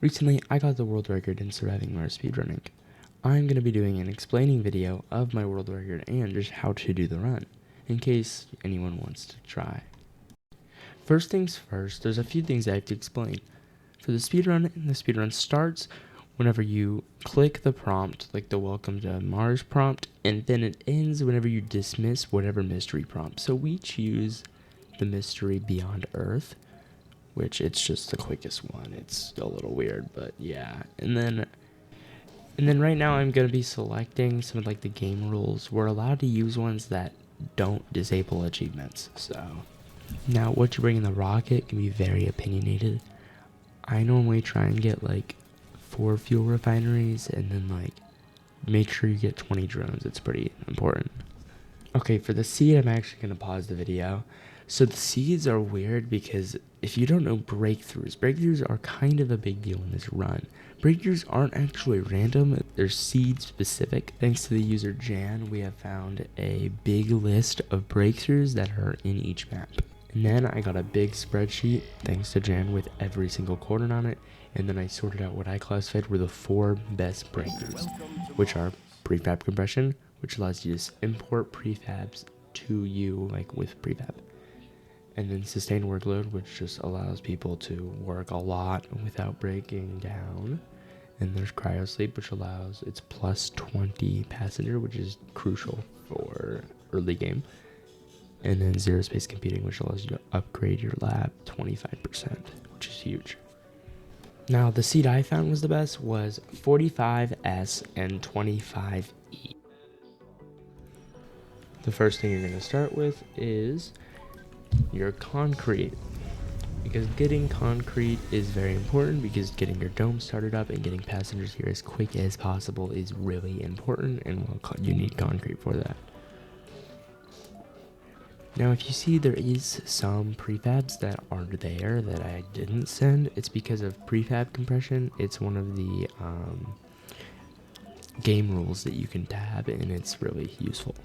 Recently, I got the world record in surviving Mars speedrunning. I'm going to be doing an explaining video of my world record and just how to do the run, in case anyone wants to try. First things first, there's a few things I have to explain. For the speedrun starts whenever you click the prompt, like the Welcome to Mars prompt, and then it ends whenever you dismiss whatever mystery prompt. So we choose the mystery Beyond Earth, which it's just the quickest one. It's a little weird, but yeah. And then right now I'm going to be selecting some of like the game rules. We're allowed to use ones that don't disable achievements. So now what you bring in the rocket can be very opinionated. I normally try and get like 4 fuel refineries and then like make sure you get 20 drones. It's pretty important. Okay, for the seed, I'm actually going to pause the video. So the seeds are weird because if you don't know breakthroughs are kind of a big deal in this run. Breakthroughs aren't actually random, they're seed specific. Thanks to the user Jan, we have found a big list of breakthroughs that are in each map. And then I got a big spreadsheet, thanks to Jan, with every single coordinate on it. And then I sorted out what I classified were the 4 best breakthroughs, which are prefab compression, which allows you to import prefabs to you, like with prefab. And then sustained workload, which just allows people to work a lot without breaking down. And there's cryosleep, which allows it's plus 20 passenger, which is crucial for early game. And then zero space computing, which allows you to upgrade your lab 25%, which is huge. Now the seed I found was the best was 45S and 25E. The first thing you're going to start with is your concrete, because getting concrete is very important, because getting your dome started up and getting passengers here as quick as possible is really important, and you need concrete for that. Now if you see there is some prefabs that are there that I didn't send, it's because of prefab compression. It's one of the game rules that you can tab, and it's really useful.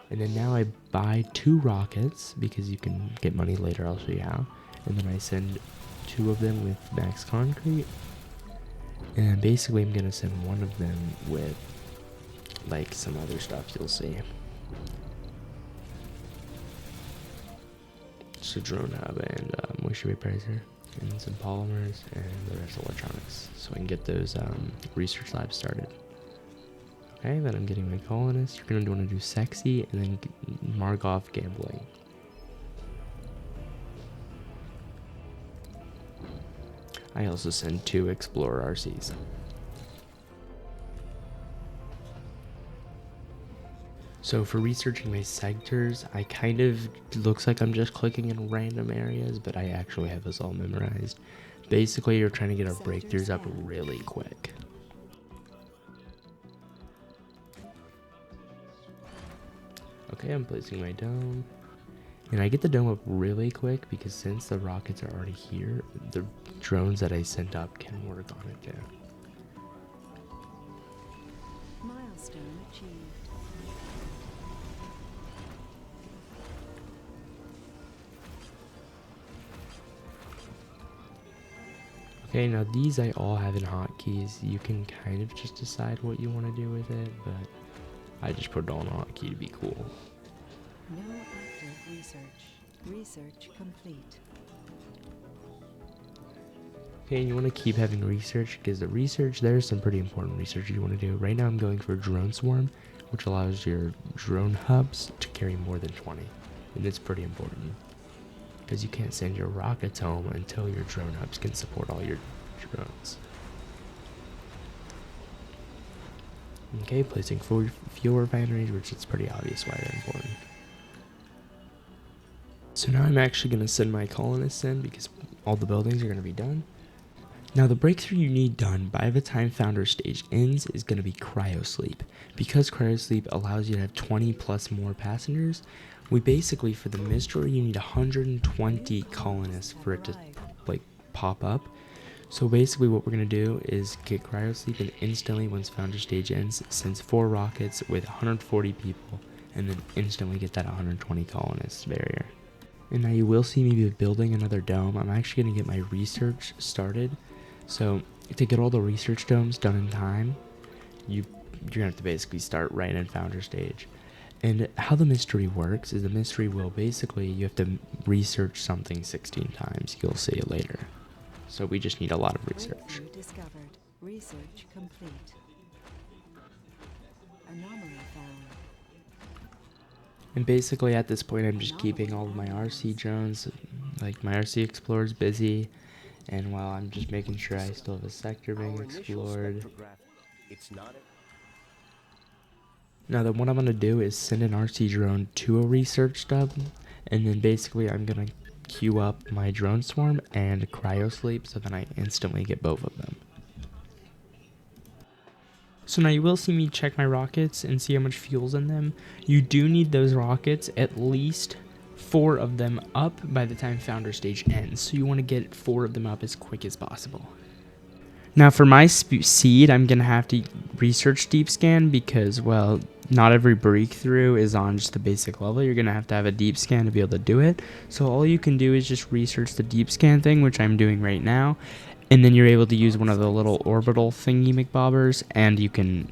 And then now I buy 2 rockets, because you can get money later, I'll show you how. And then I send 2 of them with max concrete. And basically I'm going to send 1 of them with like some other stuff you'll see. Just a drone hub and moisture vaporizer and some polymers and the rest of electronics. So I can get those research labs started. Okay, then I'm getting my colonists. You're going to want to do sexy and then mark off gambling. I also send 2 explorer RCs. So for researching my sectors, I kind of looks like I'm just clicking in random areas, but I actually have this all memorized. Basically, you're trying to get our breakthroughs up really quick. Okay, I'm placing my dome. And I get the dome up really quick because since the rockets are already here, the drones that I sent up can work on it too. Milestone achieved. Okay, now these I all have in hotkeys. You can kind of just decide what you want to do with it, but I just put it on hotkey to be cool. No active research. Research complete. Okay, and you want to keep having research, because the research, there's some pretty important research you want to do. Right now I'm going for drone swarm, which allows your drone hubs to carry more than 20. And it's pretty important, because you can't send your rockets home until your drone hubs can support all your drones. Okay, placing fuel refineries, which it's pretty obvious why they're important. So now I'm actually going to send my colonists in, because all the buildings are going to be done. Now the breakthrough you need done by the time founder stage ends is going to be cryosleep. Because cryosleep allows you to have 20 plus more passengers, we basically, for the mystery, you need 120 colonists for it to like pop up. So basically what we're going to do is get cryosleep, and instantly once founder stage ends, sends 4 rockets with 140 people, and then instantly get that 120 colonists barrier. And now you will see me be building another dome. I'm actually going to get my research started. So to get all the research domes done in time, you're going to have to basically start right in founder stage. And how the mystery works is the mystery will basically, you have to research something 16 times. You'll see it later. So we just need a lot of research. Breakthrough discovered. Research complete. Anomaly found. And basically at this point, I'm just keeping all of my RC drones, like my RC explorers, busy. And while I'm just making sure I still have a sector being explored. Now then what I'm going to do is send an RC drone to a research stub. And then basically I'm going to queue up my drone swarm and cryo sleep so that I instantly get both of them. So now you will see me check my rockets and see how much fuel's in them. You do need those rockets, at least 4 of them up by the time founder stage ends. So you want to get 4 of them up as quick as possible. Now for my seed, I'm going to have to research deep scan because, well, not every breakthrough is on just the basic level. You're going to have a deep scan to be able to do it. So all you can do is just research the deep scan thing, which I'm doing right now. And then you're able to use one of the little orbital thingy McBobbers, and you can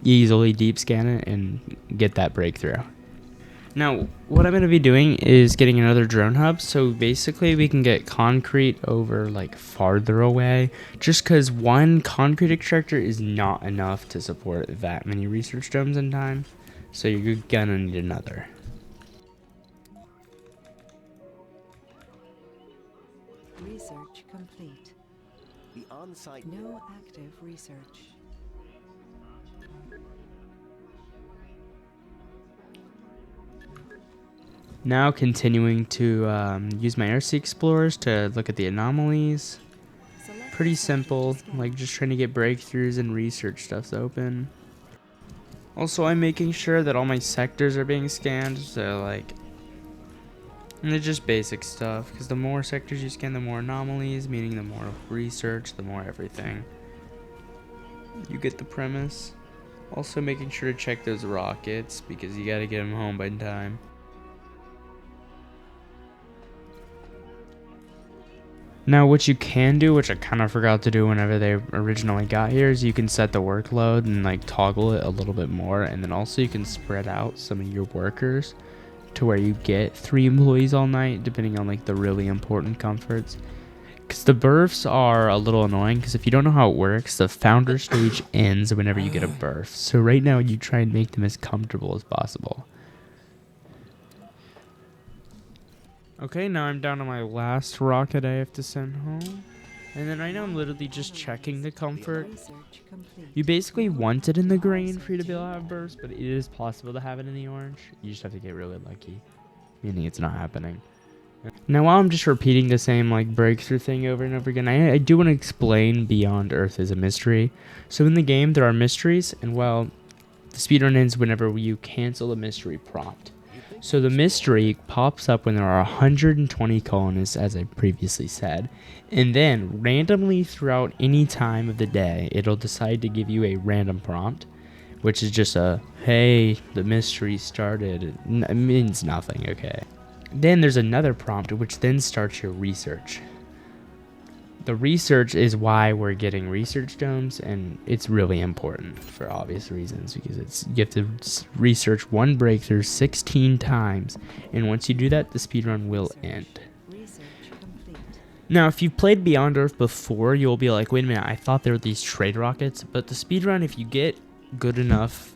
easily deep scan it and get that breakthrough. Now, what I'm going to be doing is getting another drone hub, so basically we can get concrete over, like, farther away, just because one concrete extractor is not enough to support that many research domes in time, so you're going to need another. Research complete. The on-site No active research. Now continuing to use my RC explorers to look at the anomalies. Select Pretty sector to simple, scan. like just trying to get breakthroughs and research stuff's open. Also, I'm making sure that all my sectors are being scanned, so like, and it's just basic stuff, because the more sectors you scan, the more anomalies, meaning the more research, the more everything. You get the premise. Also making sure to check those rockets, because you gotta get them home by time. Now what you can do, which I kind of forgot to do whenever they originally got here, is you can set the workload and like toggle it a little bit more, and then also you can spread out some of your workers to where you get 3 employees all night, depending on like the really important comforts. Because the berths are a little annoying, because if you don't know how it works, the founder stage ends whenever you get a berth. So right now you try and make them as comfortable as possible. Okay, now I'm down to my last rocket I have to send home. And then right now I'm literally just checking the comfort. Research complete. You basically want it in the green for you to be able to have bursts, but it is possible to have it in the orange. You just have to get really lucky, meaning it's not happening. Now while I'm just repeating the same like breakthrough thing over and over again, I do want to explain Beyond Earth is a mystery. So in the game there are mysteries, and well, the speedrun ends whenever you cancel the mystery prompt. So the mystery pops up when there are 120 colonists, as I previously said, and then randomly throughout any time of the day, it'll decide to give you a random prompt, which is just a, hey, the mystery started. It means nothing, okay? Then there's another prompt, which then starts your research. The research is why we're getting research domes, and it's really important for obvious reasons, because you have to research one breakthrough 16 times, and once you do that, the speedrun will end. Research complete. Now, if you've played Beyond Earth before, you'll be like, wait a minute, I thought there were these trade rockets, but the speedrun, if you get good enough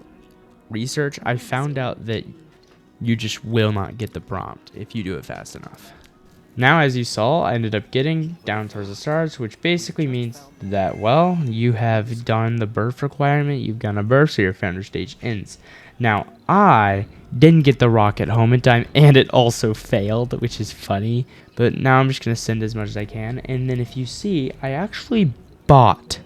research, I found out that you just will not get the prompt if you do it fast enough. Now, as you saw, I ended up getting down towards the stars, which basically means that, well, you have done the birth requirement, you've done a birth, so your founder stage ends. Now, I didn't get the rocket home in time, and it also failed, which is funny, but now I'm just going to send as much as I can, and then if you see, I actually bought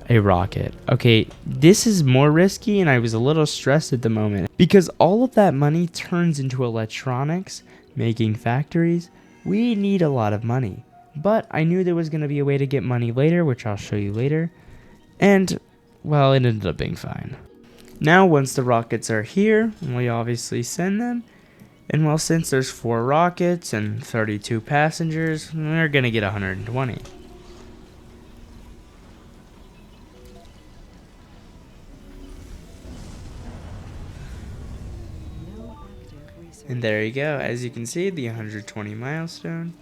a rocket. Okay, this is more risky, and I was a little stressed at the moment, because all of that money turns into electronics, making factories. We need a lot of money, but I knew there was going to be a way to get money later, which I'll show you later, and well, it ended up being fine. Now once the rockets are here, and we obviously send them, And well, since there's 4 rockets and 32 passengers, they're gonna get 120. No active research. And there you go. As you can see, the 120 milestone.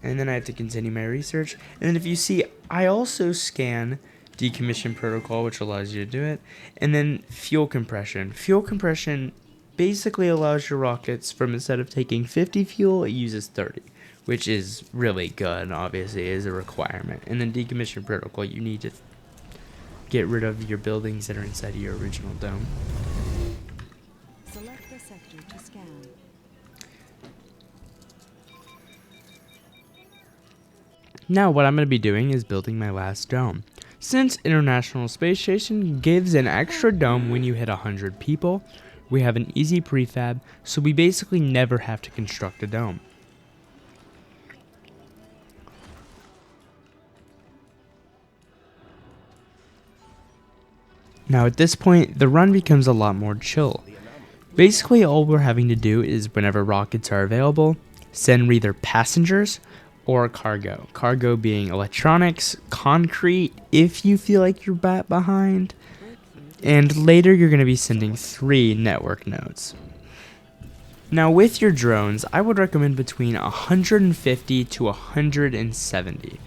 And then I have to continue my research. And then if you see, I also scan decommission protocol, which allows you to do it. And then fuel compression. Fuel compression basically allows your rockets, from instead of taking 50 fuel, it uses 30. Which is really good, obviously, is a requirement. And then decommission protocol, you need to get rid of your buildings that are inside of your original dome. Select the sector to scan. Now what I'm going to be doing is building my last dome. Since International Space Station gives an extra dome when you hit 100 people, we have an easy prefab, so we basically never have to construct a dome. Now at this point, the run becomes a lot more chill. Basically all we're having to do is, whenever rockets are available, send either passengers or cargo. Cargo being electronics, concrete if you feel like you're behind, and later you're going to be sending 3 network nodes. Now with your drones, I would recommend between 150 to 170.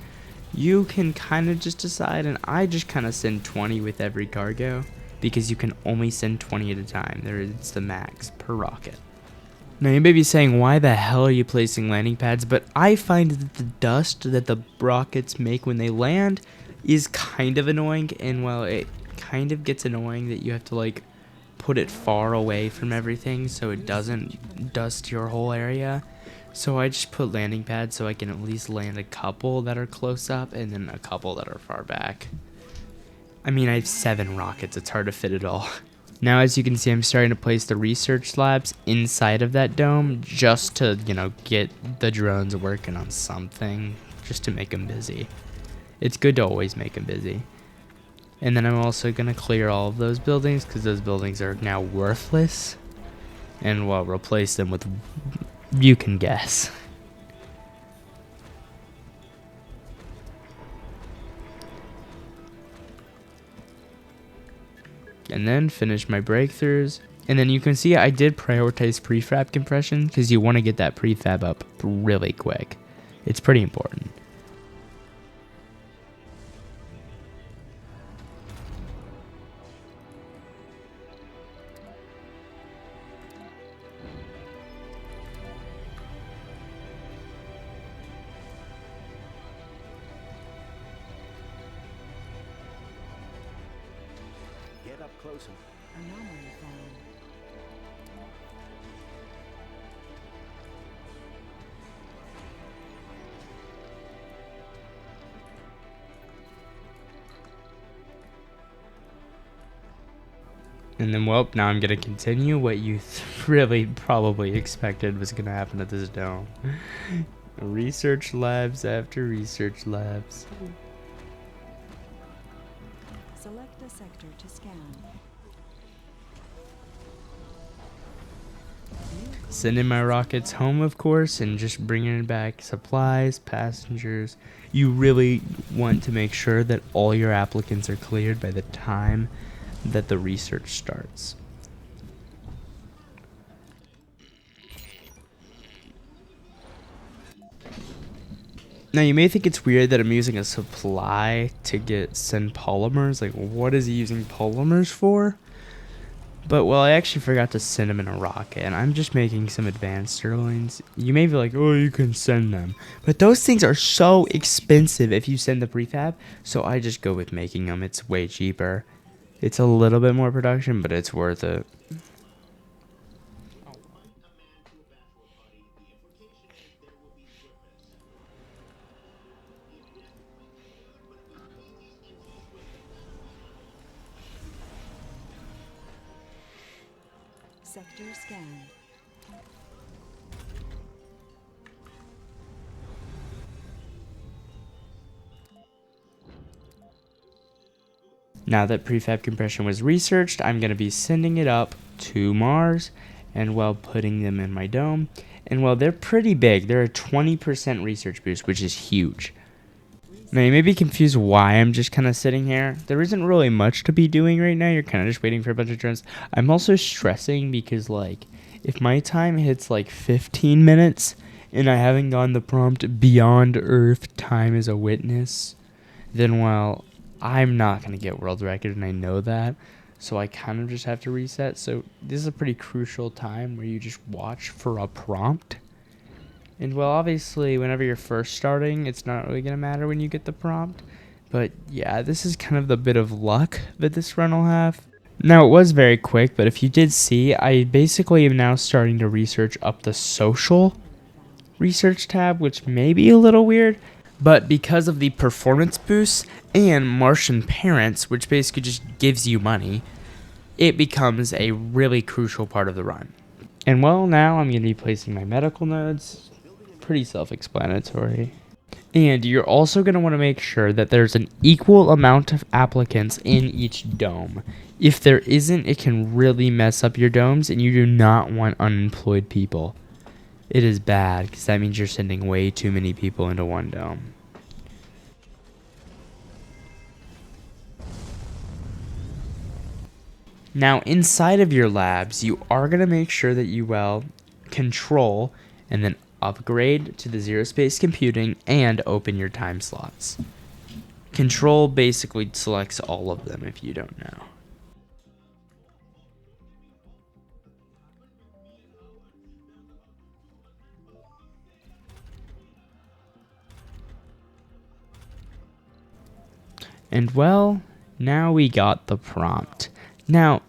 You can kind of just decide, and I just kind of send 20 with every cargo, because you can only send 20 at a time. It's the max per rocket. Now you may be saying, why the hell are you placing landing pads? But I find that the dust that the rockets make when they land is kind of annoying, and well, it kind of gets annoying that you have to like put it far away from everything so it doesn't dust your whole area. So I just put landing pads so I can at least land a couple that are close up and then a couple that are far back. I mean, I have 7 rockets, it's hard to fit it all. Now, as you can see, I'm starting to place the research labs inside of that dome just to, get the drones working on something, just to make them busy. It's good to always make them busy. And then I'm also going to clear all of those buildings because those buildings are now worthless. And we'll replace them with, you can guess. And then finish my breakthroughs. And then you can see I did prioritize prefab compression because you want to get that prefab up really quick. It's pretty important. Get up closer. Anomaly found. And then, well, now I'm going to continue what you really probably expected was going to happen at this dome. Research labs after research labs. Select a sector to scan. Sending my rockets home, of course, and just bringing back supplies, passengers. You really want to make sure that all your applicants are cleared by the time that the research starts. Now you may think it's weird that I'm using a supply to send polymers. Like, what is he using polymers for? But, well, I actually forgot to send them in a rocket, and I'm just making some advanced sirloins. You may be like, oh, you can send them. But those things are so expensive if you send the prefab, so I just go with making them. It's way cheaper. It's a little bit more production, but it's worth it. Sector scanned. Now that prefab compression was researched, I'm going to be sending it up to Mars and putting them in my dome. And they're pretty big. They're a 20% research boost, which is huge. Now you may be confused why I'm just kind of sitting here. There isn't really much to be doing right now. You're kind of just waiting for a bunch of drones. I'm also stressing because if my time hits 15 minutes and I haven't gotten the prompt beyond Earth time as a witness, then I'm not going to get world record, and I know that. So I kind of just have to reset. So this is a pretty crucial time where you just watch for a prompt. And obviously, whenever you're first starting, it's not really going to matter when you get the prompt. But yeah, this is kind of the bit of luck that this run will have. Now, it was very quick, but if you did see, I basically am now starting to research up the social research tab, which may be a little weird. But because of the performance boosts and Martian parents, which basically just gives you money, it becomes a really crucial part of the run. And now I'm going to be placing my medical nodes. Pretty self-explanatory. And you're also going to want to make sure that there's an equal amount of applicants in each dome. If there isn't, it can really mess up your domes, and you do not want unemployed people. It is bad, because that means you're sending way too many people into one dome. Now, inside of your labs, you are going to make sure that you, control and then upgrade to the zero space computing and open your time slots. Control basically selects all of them if you don't know. And now we got the prompt. Now,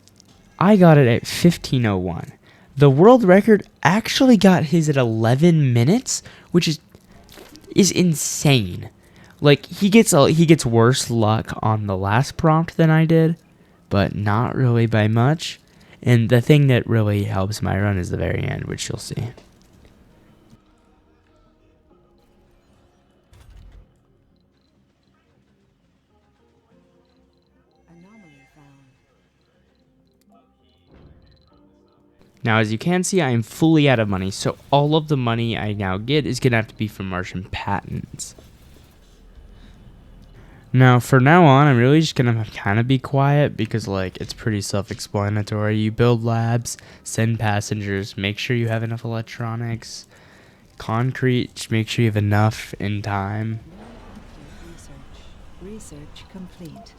I got it at 15:01. The world record actually got his at 11 minutes, which is insane. He gets worse luck on the last prompt than I did, but not really by much. And the thing that really helps my run is the very end, which you'll see. Anomaly found. Now, as you can see, I am fully out of money, so all of the money I now get is going to have to be from Martian patents. Now, for now on, I'm really just going to kind of be quiet because, it's pretty self-explanatory. You build labs, send passengers, make sure you have enough electronics, concrete, make sure you have enough in time. Research complete.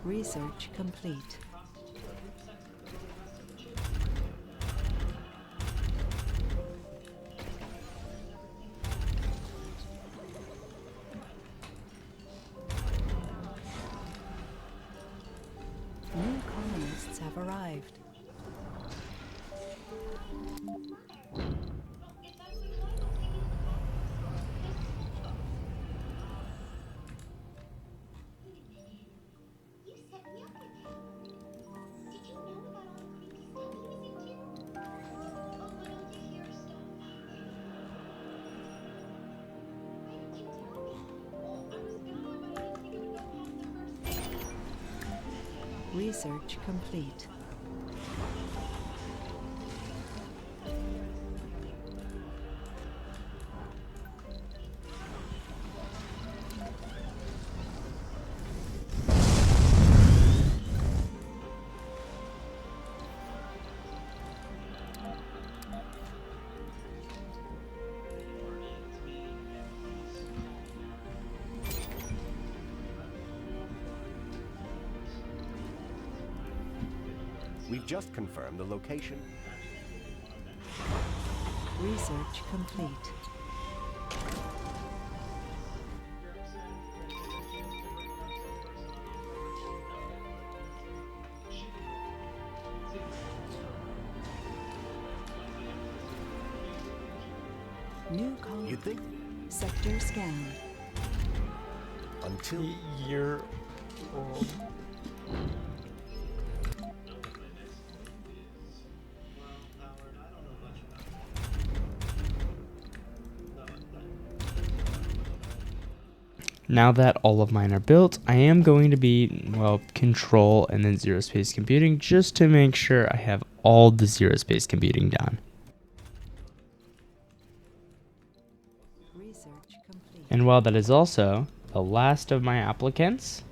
Research complete. New colonists have arrived. Research complete. We've just confirmed the location. Research complete. New colony. You'd think Sector scanned. until Year old. Now that all of mine are built, I am going to be, well, control and then zero space computing just to make sure I have all the zero space computing done. Research complete. And while that is also the last of my applicants,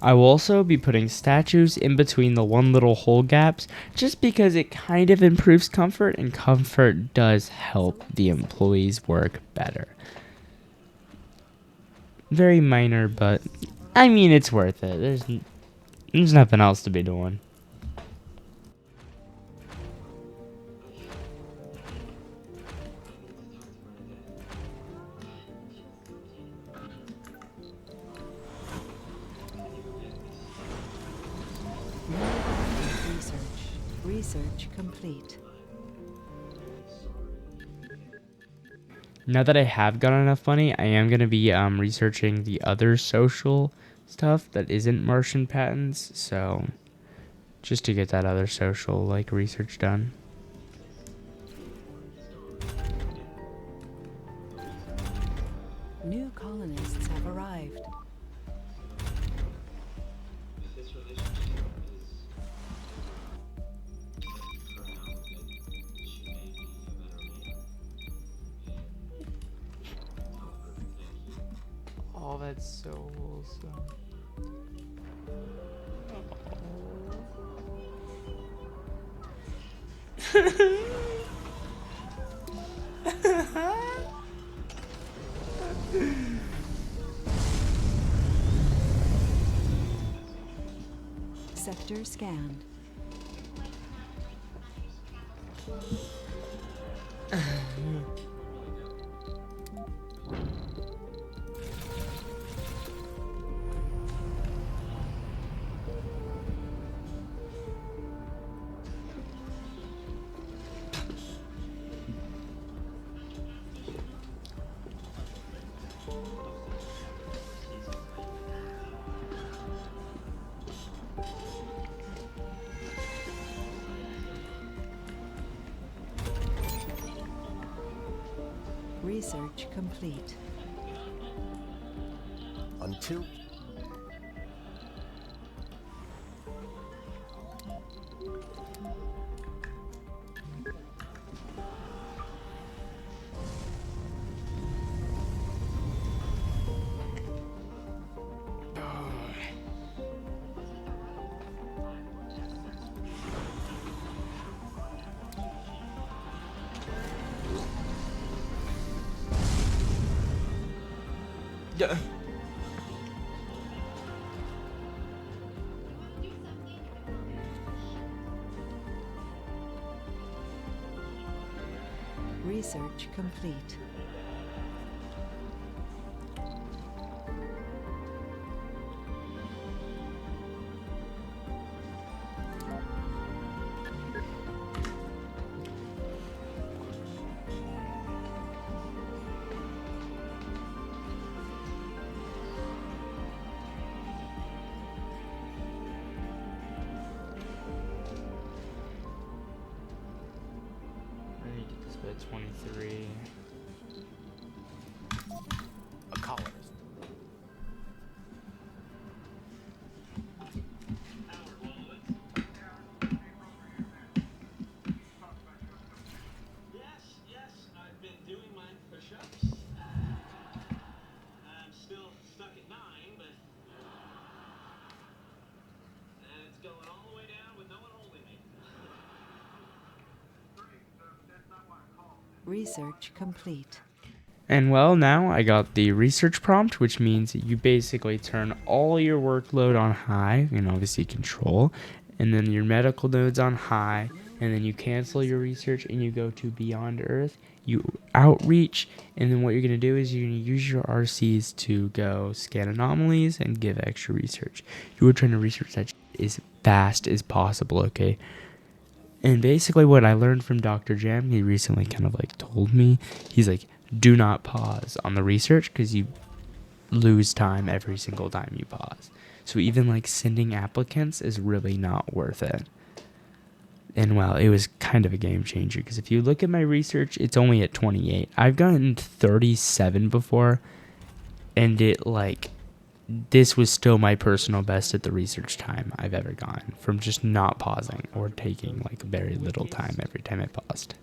I will also be putting statues in between the one little hole gaps just because it kind of improves comfort, and comfort does help the employees work better. Very minor, but I mean it's worth it. There's nothing else to be doing. Research complete. Now that I have got enough money, I am going to be researching the other social stuff that isn't Martian patents, so just to get that other social research done. New colonists have arrived. Oh, that's so wholesome. Sector scanned. Research complete. until Yeah. Research complete. I need to get this by 23. a colonist. Yes, I've been doing my push-ups. I'm still stuck at 9, but it's going all the way down with no one holding me. Research complete. And well, now I got the research prompt, which means you basically turn all your workload on high, and obviously control, and then your medical nodes on high, and then you cancel your research and you go to Beyond Earth, you outreach, and then what you're going to do is you're going to use your RCs to go scan anomalies and give extra research. You are trying to research that as fast as possible, okay? And basically what I learned from Dr. Jam, he recently kind of like told me, he's like, do not pause on the research because you lose time every single time you pause. So even like sending applicants is really not worth it. And well, it was kind of a game changer because if you look at my research, it's only at 28. I've gotten 37 before, and this was still my personal best at the research time I've ever gotten from just not pausing or taking like very little time every time I paused.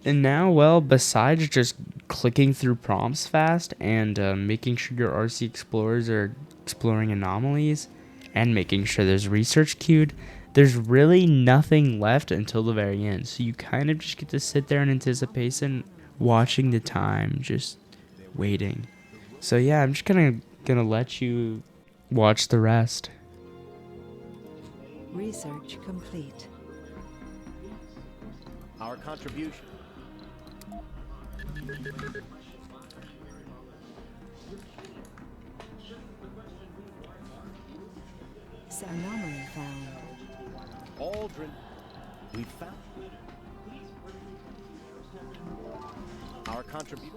And now, well, besides just clicking through prompts fast and making sure your RC explorers are exploring anomalies and making sure there's research queued, there's really nothing left until the very end. So you kind of just get to sit there in anticipation, watching the time, just waiting. So yeah, I'm just kind of gonna let you watch the rest. Research complete. Our contribution. Anomaly found. Aldrin. We found. Our contribution.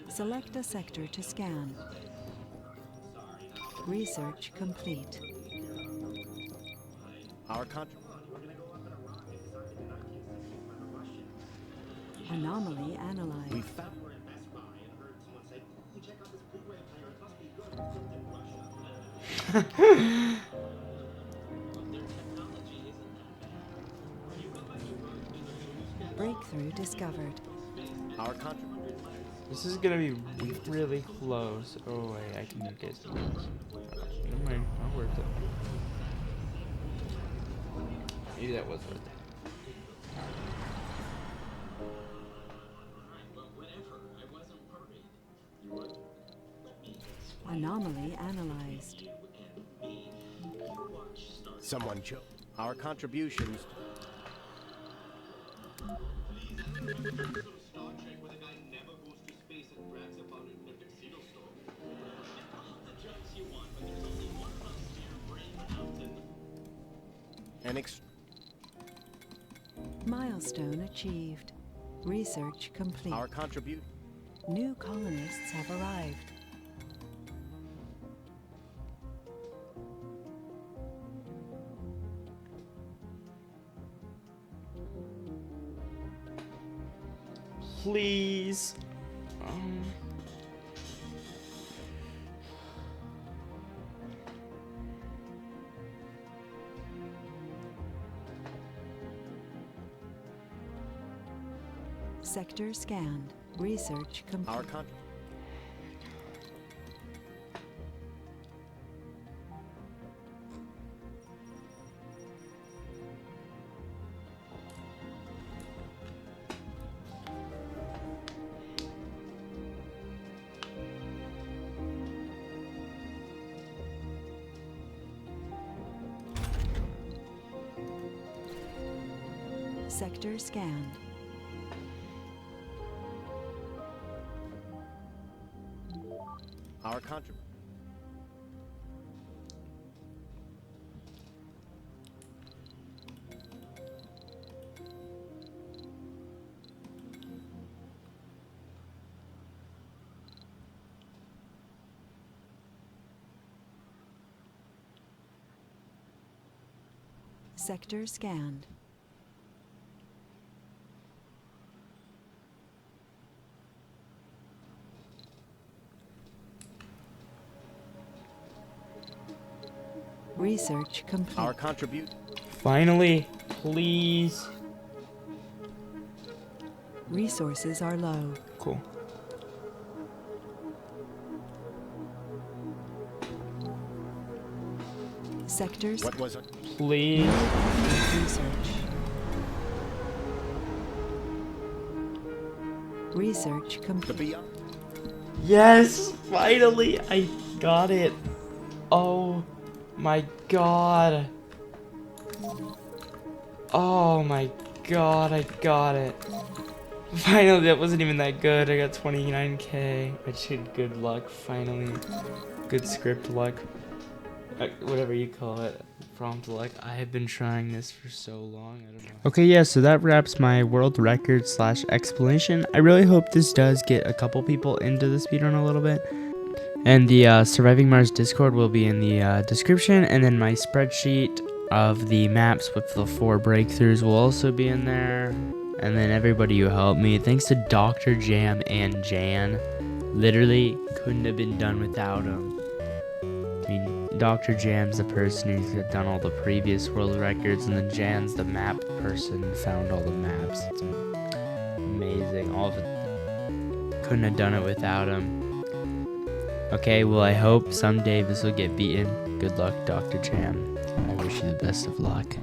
Select a sector to scan. Research complete. Our contribution. Anomaly We analyzed. found. Breakthrough discovered. Our contribution. This is gonna be really close. Oh wait, I can get these. Never mind, not worth it. Maybe that was worth it. Anomaly analyzed. Someone chose. Our contributions. An Milestone achieved. Research complete. Our contribution. New colonists have arrived. Please. Sector scanned. Research complete. Our contribution. Sector scanned. Our contribution. Sector scanned. Research complete. Our contribution. Finally, please. Resources are low. Cool. Sectors. What was it? Please. Research. Research The complete. beyond. Yes, finally, I got it. Oh my god. Oh my god, I got it. Finally, that wasn't even that good. I got 29k. I just had good luck, finally. Good script luck. Whatever you call it. Prompt luck. I have been trying this for so long. I don't know. Okay, yeah, so that wraps my world record / explanation. I really hope this does get a couple people into the speedrun a little bit. And the Surviving Mars Discord will be in the description, and then my spreadsheet of the maps with the 4 breakthroughs will also be in there. And then everybody who helped me, thanks to Dr. Jam and Jan, literally couldn't have been done without them. I mean, Dr. Jam's the person who's done all the previous world records, and then Jan's the map person who found all the maps. It's amazing. All of it. Couldn't have done it without him. Okay, well, I hope someday this will get beaten. Good luck, Dr. Jam. I wish you the best of luck.